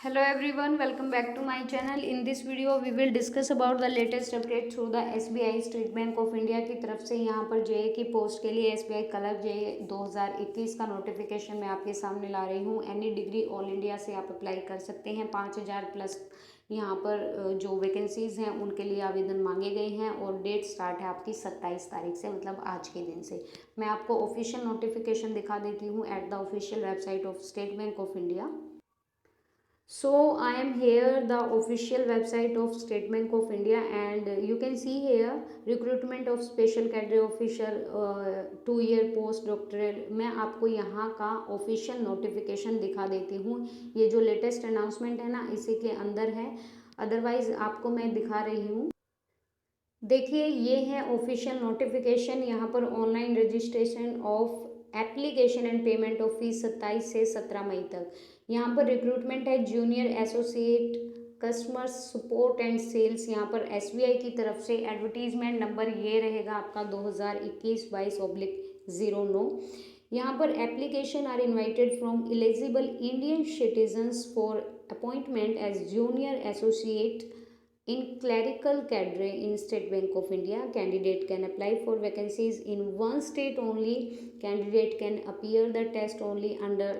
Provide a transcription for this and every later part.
Hello everyone, welcome back to my channel. In this video we will discuss about the latest update through the SBI state bank of India की तरफ से यहाँ पर जेए की post के लिए SBI clerk जेए 2021 का नोटिफिकेशन मैं आपके सामने ला रही हूँ। एनी डिग्री ऑल इंडिया से आप अप्लाई कर सकते हैं। 5000 प्लस यहाँ पर जो वैकेंसीज हैं उनके लिए आवेदन मांगे गए हैं और डेट स्टार्ट है आपकी 27 तारीख से, मतलब आज के दिन से। मैं आपको ऑफिशियल नोटिफिकेशन दिखा देती हूँ at the official website of state bank of India. So I am here the official website of State Bank of India, and you can see here recruitment of special cadre officer 2-year post doctoral. मैं आपको यहाँ का official notification दिखा देती हूँ। ये जो latest announcement है ना, इसी के अंदर है। अदरवाइज आपको मैं दिखा रही हूँ। देखिए, ये है ऑफिशियल नोटिफिकेशन। यहाँ पर online registration of application and payment of fees 27 से 17 मई तक। यहाँ पर रिक्रूटमेंट है junior associate customer support and sales. यहाँ पर एसबीआई की तरफ से एडवर्टीजमेंट नंबर ये रहेगा आपका 2021/22/09। यहाँ पर application are invited from eligible Indian citizens for appointment as junior associate in clerical cadre in State Bank of India. Candidate can apply for vacancies in one state only. Candidate can appear the test only under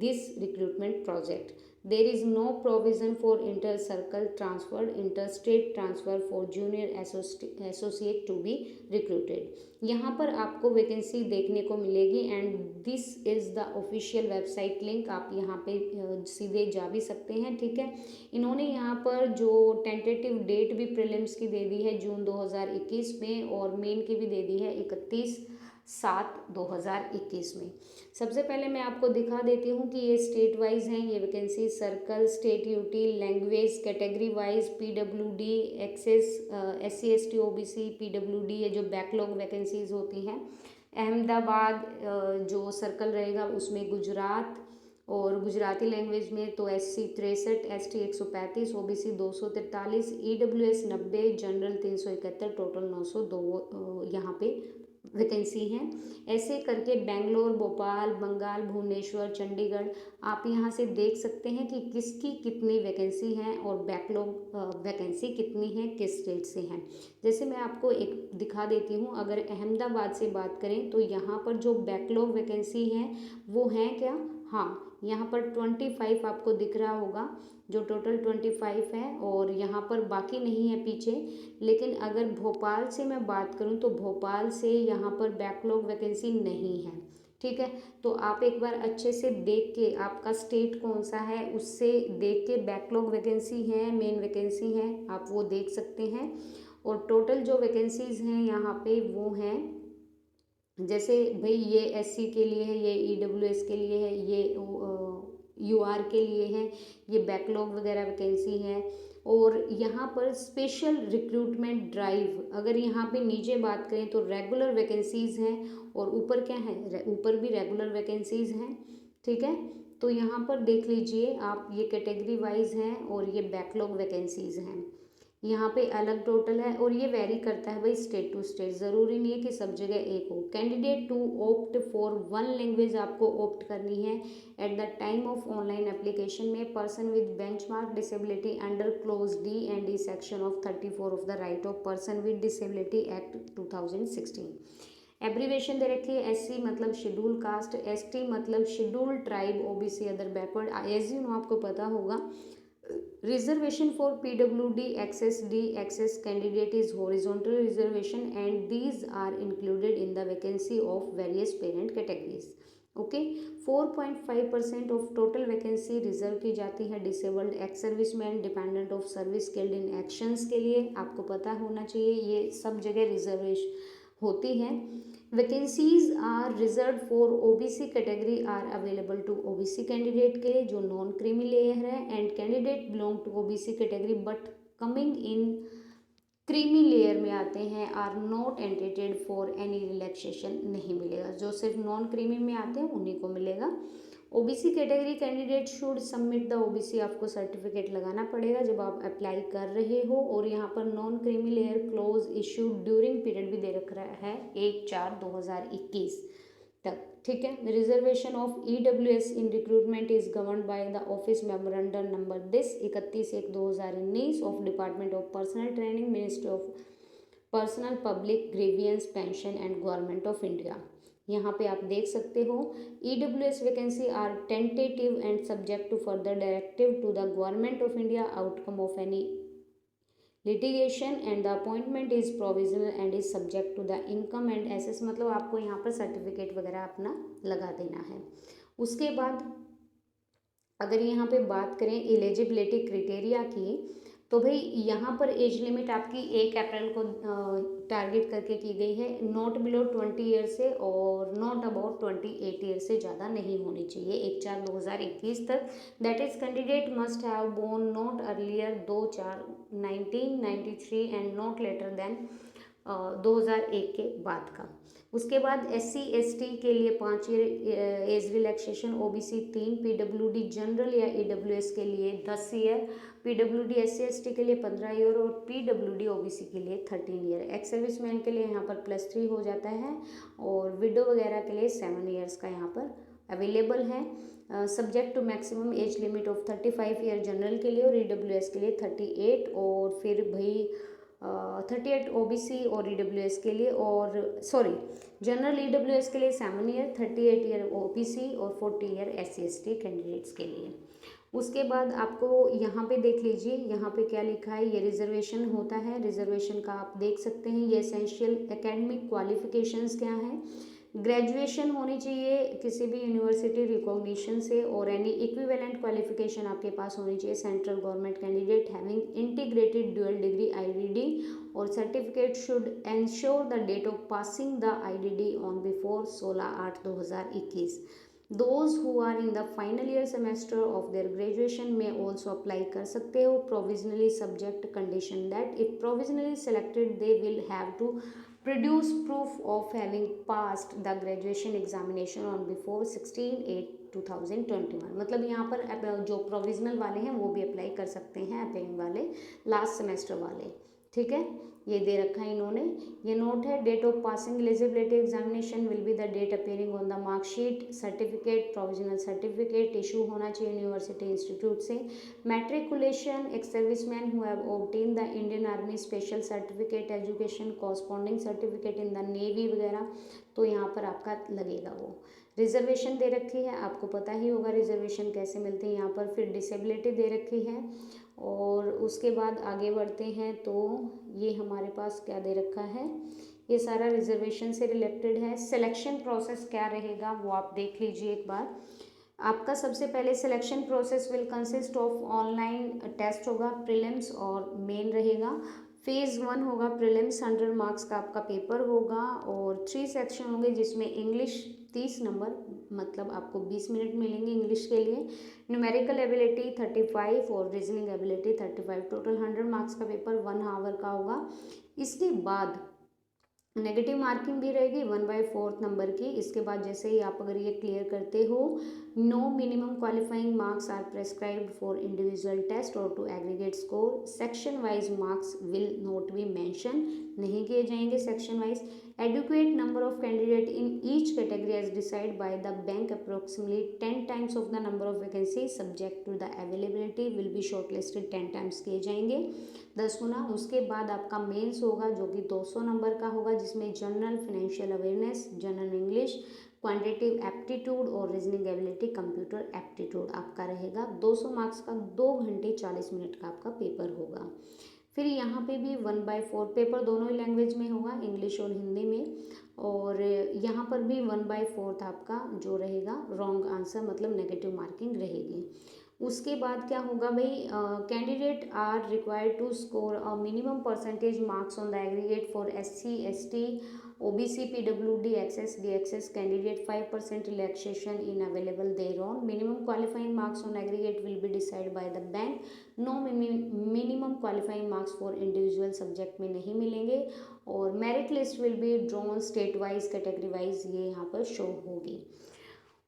this recruitment project. There is no provision for inter-circle transfer, interstate transfer for junior associate to be recruited. यहाँ पर आपको vacancy देखने को मिलेगी and this is the official website link. आप यहाँ पे सीधे जा भी सकते हैं, ठीक है। इन्होंने यहाँ पर जो टेंटेटिव डेट भी प्रीलिम्स की दे दी है जून 2021 में, और मेन की भी दे दी है 31/7/2021 में। सबसे पहले मैं आपको दिखा देती हूँ कि ये स्टेट वाइज हैं ये vacancy. Circle, state UT, language, category wise, PWD, XS, SC ST OBC, PWD, ये जो बैकलॉग वैकेंसीज होती हैं। अहमदाबाद जो सर्कल रहेगा उसमें गुजरात, और गुजराती लैंग्वेज में तो SC 63, ST 135, OBC 243, EWS 90, general 371, total 902 यहाँ पे वैकेंसी हैं। ऐसे करके बेंगलोर, भोपाल, बंगाल, भुवनेश्वर, चंडीगढ़, आप यहाँ से देख सकते हैं कि किसकी कितनी वैकेंसी हैं और बैकलॉग वैकेंसी कितनी है, किस स्टेट से हैं। जैसे मैं आपको एक दिखा देती हूँ। अगर अहमदाबाद से बात करें तो यहाँ पर जो बैकलॉग वैकेंसी हैं वो हैं क्या, हाँ, यहाँ पर 25 आपको दिख रहा होगा, जो टोटल 25 है, और यहाँ पर बाकी नहीं है पीछे। लेकिन अगर भोपाल से मैं बात करूँ तो भोपाल से यहाँ पर बैकलॉग वैकेंसी नहीं है, ठीक है। तो आप एक बार अच्छे से देख के, आपका स्टेट कौन सा है उससे देख के बैकलॉग वैकेंसी है, मेन वैकेंसी है, आप वो देख सकते हैं। और टोटल जो वैकेंसीज हैं यहाँ पे वो हैं, जैसे भाई ये SC के लिए है, ये EWS के लिए है, ये UR के लिए है, ये बैकलॉग वगैरह वैकेंसी है। और यहाँ पर स्पेशल रिक्रूटमेंट ड्राइव, अगर यहाँ पे नीचे बात करें तो रेगुलर वैकेंसीज़ हैं, और ऊपर क्या है, ऊपर भी रेगुलर वैकेंसीज़ हैं, ठीक है। तो यहाँ पर देख लीजिए आप, ये कैटेगरी वाइज हैं और ये बैकलॉग वैकेंसीज़ हैं। यहाँ पे अलग टोटल है, और ये वेरी करता है भाई स्टेट टू स्टेट, ज़रूरी नहीं है कि सब जगह एक हो। Candidate to opt for one language आपको ऑप्ट करनी है at the time of online application में। Person with benchmark disability under clause D and E section of 34 of the right of person with disability act 2016। Abbreviation दे रखी है। SC मतलब schedule caste, ST मतलब schedule tribe, OBC other backward. As you know, आपको पता होगा reservation for PWD access D access candidate is horizontal reservation, and these are included in the vacancy of various parent categories. Okay, 4.5% of total vacancy reserve की जाती है disabled, ex serviceman, dependent of service, skilled in actions के लिए। आपको पता होना चाहिए ये सब जगह रिजर्वेशन होती हैं। Vacancies are reserve for OBC category are available to OBC candidate के लिए जो नॉन क्रीमी लेयर है, and candidate belong to OBC category but coming in creamy layer में आते हैं are not entitled for any relaxation, नहीं मिलेगा। जो सिर्फ नॉन क्रीमी में आते हैं उन्हीं को मिलेगा। OBC category candidate should submit the OBC, आपको सर्टिफिकेट लगाना पड़ेगा जब आप अप्लाई कर रहे हो। और यहाँ पर non creamy layer clause issued during period भी दे रख रहा है 1/4/2021, तक, ठीक है। Reservation of EWS in recruitment is governed by the office memorandum number this 31/1/2019 of department of personnel training, ministry of personnel public grievance pension and government of India. यहाँ पे आप देख सकते हो EWS vacancy are tentative and subject to further directive to the government of India outcome of any litigation and the appointment is provisional and is subject to the income and एसेस, मतलब आपको यहाँ पर सर्टिफिकेट वगैरह अपना लगा देना है। उसके बाद अगर यहाँ पे बात करें एलिजिबिलिटी क्राइटेरिया की, तो भाई यहाँ पर एज लिमिट आपकी 1 अप्रैल को टारगेट करके की गई है, नॉट बिलो 20 ईयर से और नॉट अबाउट 28 ईयर से ज़्यादा नहीं होनी चाहिए 1/4/2021 तक। That is candidate must have born not earlier 2/4/1993 and not later than 2001 के बाद का। उसके बाद SC/ST के लिए 5 year age relaxation, OBC 3, PWD general या EWS के लिए 10 ईयर, PWD SC/ST के लिए 15 ईयर और PWD OBC के लिए 13 ईयर। एक्स सर्विसमैन के लिए यहाँ पर +3 हो जाता है और विडो वगैरह के लिए 7 ईयर्स का यहाँ पर अवेलेबल है। Subject to maximum age limit of 35 year general के लिए और EWS के लिए 38 और फिर भाई 38 OBC और EWS के लिए, और सॉरी जनरल EWS के लिए 7 ईयर, 38 ईयर OBC और 40 ईयर SC/ST कैंडिडेट्स के लिए। उसके बाद आपको यहाँ पे देख लीजिए, यहाँ पे क्या लिखा है, ये रिजर्वेशन होता है। रिजर्वेशन का आप देख सकते हैं ये एसेंशियल एकेडमिक क्वालिफिकेशंस क्या हैं। ग्रेजुएशन होनी चाहिए किसी भी यूनिवर्सिटी रिकॉग्निशन से और एनी इक्विवेलेंट क्वालिफिकेशन आपके पास होनी चाहिए। Central government candidate having integrated dual degree IDD और certificate should ensure the date of passing the IDD on before 16/8/2021। Those who are in the final year semester of their graduation may also apply कर सकते हो provisionally subject condition that if provisionally selected they will have to produce proof of having passed the graduation examination on before 16/8/2021। मतलब यहाँ पर जो provisional वाले हैं वो भी अप्लाई कर सकते हैं, अपेयरिंग वाले, लास्ट सेमेस्टर वाले, ठीक है। ये दे रखा है इन्होंने, ये नोट है। Date of passing eligibility examination will be the date appearing on the marksheet. Certificate provisional certificate issue होना चाहिए यूनिवर्सिटी इंस्टीट्यूट से। Matriculation ex serviceman who have obtain the Indian army special certificate education corresponding certificate in the navy वगैरह, तो यहाँ पर आपका लगेगा वो। रिजर्वेशन दे रखी है, आपको पता ही होगा रिजर्वेशन कैसे मिलती है यहाँ पर। फिर डिसेबिलिटी दे रखी है और उसके बाद आगे बढ़ते हैं तो ये हमारे पास क्या दे रखा है, ये सारा रिजर्वेशन से रिलेटेड है। सिलेक्शन प्रोसेस क्या रहेगा वो आप देख लीजिए एक बार। आपका सबसे पहले selection process will consist of online test होगा, प्रीलिम्स और मेन रहेगा। फेज़ 1 होगा प्रीलिम्स, 100 मार्क्स का आपका पेपर होगा और 3 सेक्शन होंगे जिसमें इंग्लिश 30 नंबर, मतलब आपको 20 मिनट मिलेंगे इंग्लिश के लिए। न्यूमेरिकल एबिलिटी 35 और रीजनिंग एबिलिटी 35, टोटल 100 मार्क्स का पेपर 1 आवर का होगा। इसके बाद नेगेटिव मार्किंग भी रहेगी 1/4 नंबर की। इसके बाद जैसे ही आप अगर ये क्लियर करते हो, no minimum qualifying marks are prescribed for individual test और to aggregate score. Section wise marks will not be mention, नहीं किए जाएंगे section wise. Adequate number of candidate in each category as decide by the bank approximately 10 times of the number of vacancy subject to the availability will be shortlisted 10 times किए जाएंगे, 10 गुना। उसके बाद आपका mains होगा जो कि 200 नंबर का होगा जिसमें general financial awareness, general English, quantitative aptitude और रीजनिंग एबिलिटी, कंप्यूटर एप्टीट्यूड आपका रहेगा। 200 मार्क्स का 2 घंटे 40 मिनट का आपका पेपर होगा। फिर यहाँ पे भी 1/4 पेपर दोनों ही लैंग्वेज में होगा, इंग्लिश और हिंदी में, और यहाँ पर भी 1/4 आपका जो रहेगा रॉन्ग आंसर, मतलब नेगेटिव मार्किंग रहेगी। उसके बाद क्या होगा भाई, candidate are required to score a minimum percentage marks on the aggregate for SC/ST, OBC, PWD, XS, DXS candidate 5% relaxation in available thereon. Minimum qualifying marks on aggregate will be decided by the bank. No minimum qualifying marks for individual subject में नहीं मिलेंगे और merit list will be drawn state wise, category wise, ये यहाँ पर show होगी।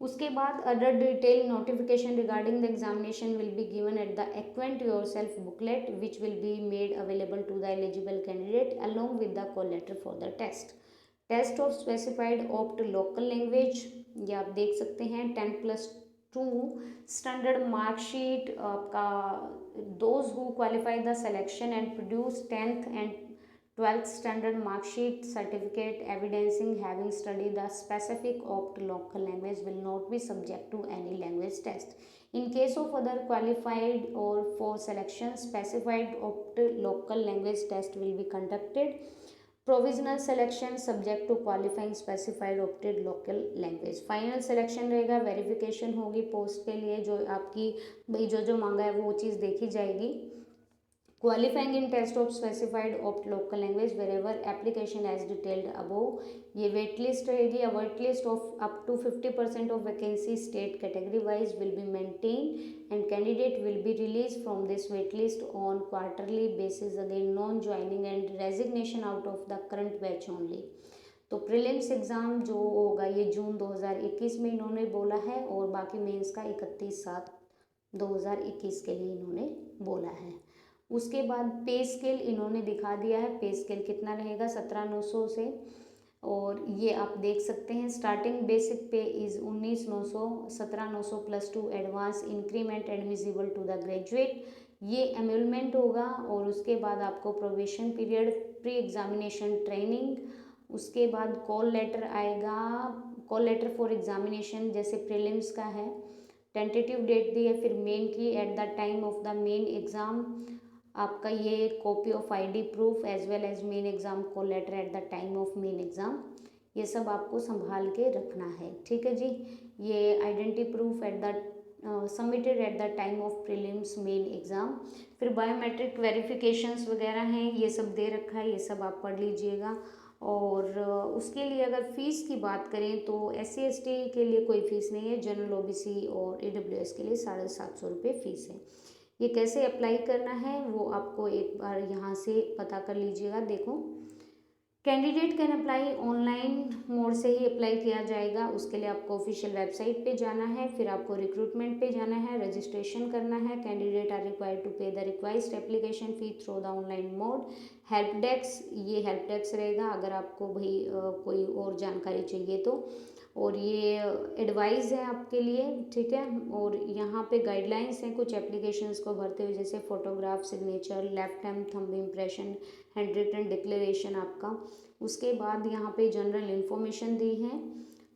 उसके बाद other detail notification regarding the examination will be given at the acquaint yourself booklet which will be made available to the eligible candidate along with the call letter for the test. Test of specified opt local language, ये आप देख सकते हैं 10+2 standard marksheet आपका, those who qualify the selection and produce 10th and 12th standard mark sheet certificate evidencing having studied the specific opt local language will not be subject to any language test. In case of other qualified or for selection, specified opt local language test will be conducted. Provisional selection subject to qualifying specified opted local language. Final selection रहेगा, verification होगी post के लिए, जो आपकी भाई जो मांगा है वो चीज़ देखी जाएगी। Qualifying in test of specified opt local language wherever application as detailed above. ये वेट लिस्ट रहेगी, a wait list of up to 50% of vacancy state category wise will be maintain and candidate will be release from this wait list on quarterly basis again non joining and resignation out of the current batch only. तो prelims exam जो होगा ये जून 2021 में इन्होंने बोला है, और बाकी मेंस का 31/7/2021 के लिए इन्होंने बोला है। उसके बाद पे स्केल इन्होंने दिखा दिया है, पे स्केल कितना रहेगा 17,900 से, और ये आप देख सकते हैं starting basic pay is 19,900, 17,900 +2 advance increment admissible to the graduate, ये एम्यूलमेंट होगा। और उसके बाद आपको probation period, pre examination training, उसके बाद कॉल लेटर आएगा, कॉल लेटर फॉर एग्जामिनेशन जैसे प्रीलिम्स का है, टेंटेटिव डेट दी है, फिर मेन की at the time of the main exam आपका ये copy of ID proof as well as main exam call letter eight the time of main exam, ये सब आपको संभाल के रखना है, ठीक है जी। ये identity proof at the submitted at the time of prelims main exam, फिर बायोमेट्रिक वेरिफिकेशंस वगैरह हैं, ये सब दे रखा है, ये सब आप पढ़ लीजिएगा। और उसके लिए अगर फ़ीस की बात करें तो SC/ST के लिए कोई फ़ीस नहीं है, जनरल OBC और AWS के लिए 750 रुपये फ़ीस है। ये कैसे अप्लाई करना है वो आपको एक बार यहाँ से पता कर लीजिएगा। देखो, candidate can apply online mode से ही अप्लाई किया जाएगा, उसके लिए आपको ऑफिशियल वेबसाइट पे जाना है, फिर आपको रिक्रूटमेंट पे जाना है, रजिस्ट्रेशन करना है। Candidate are required to pay the requisite application fee through the online mode. Help desk, ये हेल्प डेस्क रहेगा अगर आपको भाई कोई और जानकारी चाहिए तो, और ये एडवाइस है आपके लिए, ठीक है। और यहाँ पे गाइडलाइंस हैं कुछ एप्लीकेशंस को भरते हुए, जैसे photograph, signature, left hand thumb impression, hand written declaration आपका। उसके बाद यहाँ पे जनरल इन्फॉर्मेशन दी है,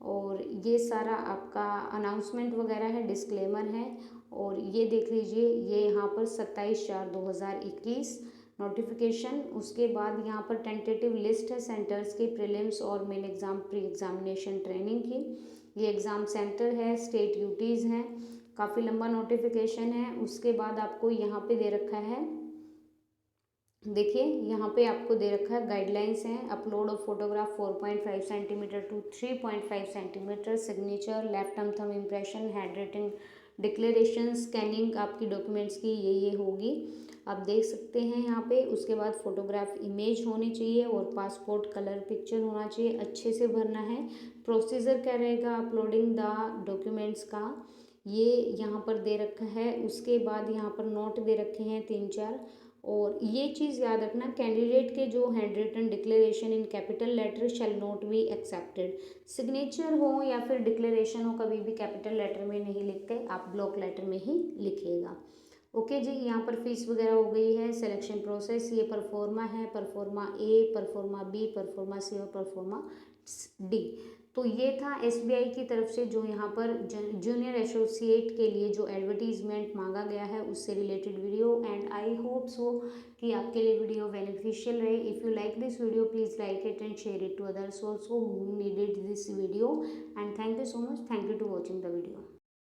और ये सारा आपका अनाउंसमेंट वगैरह है, डिस्क्लेमर है, और ये देख लीजिए, ये यहाँ पर 27/4/2021 नोटिफिकेशन। उसके बाद यहाँ पर टेंटेटिव लिस्ट है सेंटर्स की प्रीलिम्स और main exam pre examination training की। ये एग्ज़ाम सेंटर है, स्टेट यूटीज़ हैं, काफ़ी लंबा नोटिफिकेशन है। उसके बाद आपको यहाँ पे दे रखा है, देखिए यहाँ पे आपको दे रखा है गाइडलाइंस हैं, upload of photograph 4.5 centimetre to 3.5 centimetre, signature, left thumb impression, hand written declaration, scanning आपकी डॉक्यूमेंट्स की ये होगी, आप देख सकते हैं यहाँ पे। उसके बाद फोटोग्राफ इमेज होनी चाहिए और पासपोर्ट कलर पिक्चर होना चाहिए, अच्छे से भरना है। प्रोसीजर क्या रहेगा अपलोडिंग द डॉक्यूमेंट्स का, ये यहाँ पर दे रखा है। उसके बाद यहाँ पर नोट दे रखे हैं 3-4, और ये चीज़ याद रखना, कैंडिडेट के जो hand written declaration in capital letter shall not be accepted. Signature हो या फिर डिक्लेरेशन हो, कभी भी कैपिटल लेटर में नहीं लिखते, आप ब्लॉक लेटर में ही लिखिएगा। ओके जी, यहाँ पर फीस वगैरह हो गई है। सिलेक्शन प्रोसेस, ये परफॉर्मा है, pro forma A, pro forma B, pro forma C और परफॉर्मा D। तो ये था SBI की तरफ से जो यहाँ पर जूनियर एसोसिएट के लिए जो एडवर्टीजमेंट मांगा गया है उससे related video, and I hope so कि आपके लिए वीडियो बेनिफिशियल रहे। If you like this video please like it and share it to others also who needed this video, and thank you so much, thank you to watching the video.